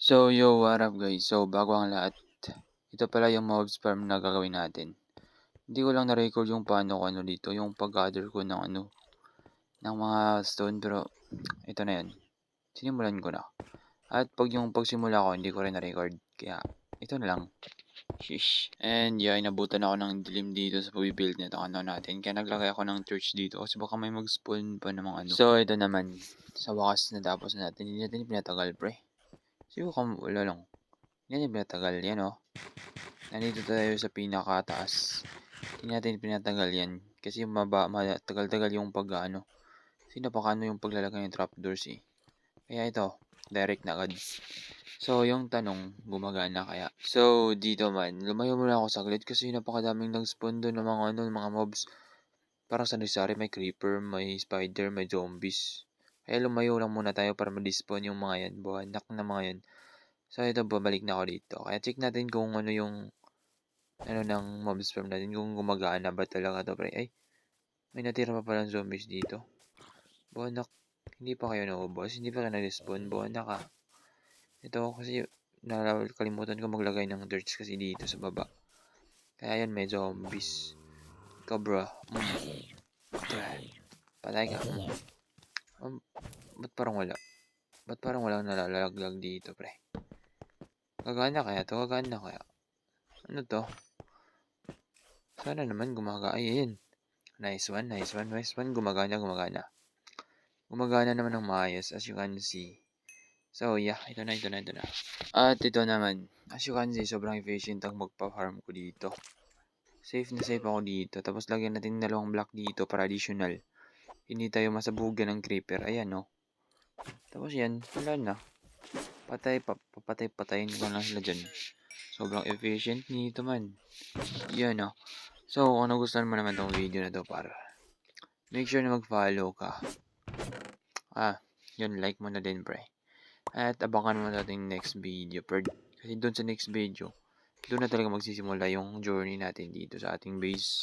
So, yo, what up guys? So, bago ang lahat, ito pala yung mobs farm na gagawin natin. Hindi ko lang na-record yung paano ko dito, yung pag-gather ko ng ng mga stone, pero ito na yan. Sinimulan ko na. At yung pagsimula ko, hindi ko rin na-record. Kaya, ito na lang. Shish. And yeah, inabutan ako ng dilim dito sa pag-build nito natin. Kaya naglagay ako ng torch dito kasi baka may mag-spawn pa ng mga So, ito naman. Sa wakas natapos na natin. Hindi natin pinatagal, pre. Siguro wala lang. Yan yung pinatagal yan, oh. Nandito tayo sa pinakataas. Hindi natin pinatagal yan. Kasi matagal-tagal yung kasi napakano yung paglalagay ng trapdoors eh. Kaya ito, direct na agad. So, yung tanong, gumagana kaya? So, dito man, lumayo muna ako saglit kasi napakadaming nag-spawn doon ng mga mobs. Parang sa Nisari may creeper, may spider, may zombies. Kaya lumayo lang muna tayo para ma-despawn yung mga yan. Buhanak na mga yan. So, ito, babalik na ako dito. Kaya check natin kung ano yung ng mobs farm natin, kung gumagana ba talaga to, pre. Ay, may natira pa palang zombies dito. Buwanak, hindi pa kayo naubos, hindi pa kayo na-respawn, buwanak ka. Ito kasi, nakalimutan ko maglagay ng dirt kasi dito sa baba. Kaya yan, may zombies. Ikaw, bro. Patay ka. Ba't parang wala? Ba't parang walang nalalaglag dito, pre? Gagana kaya to? Gagana kaya? Ano to? Sana naman Ay, ayan. Nice one, nice one, nice one. Gumagana. Gumagana naman ng maayos, as you can see. So, yeah. Ito na. At ito naman. As you can see, sobrang efficient ang magpa-farm ko dito. Safe na safe ako dito. Tapos, lagyan natin dalawang block dito para additional. Hindi tayo masabugan ng creeper. Ayan, no. Tapos, yan. Wala na. Patayin ko na sila dyan. Sobrang efficient nito man. Yan, no. So, kung nagustuhan mo naman tong video na to, make sure na mag-follow ka. Yun, like mo na din, pre. At abangan mo natin next video. Kasi doon sa next video, doon na talaga magsisimula yung journey natin dito sa ating base.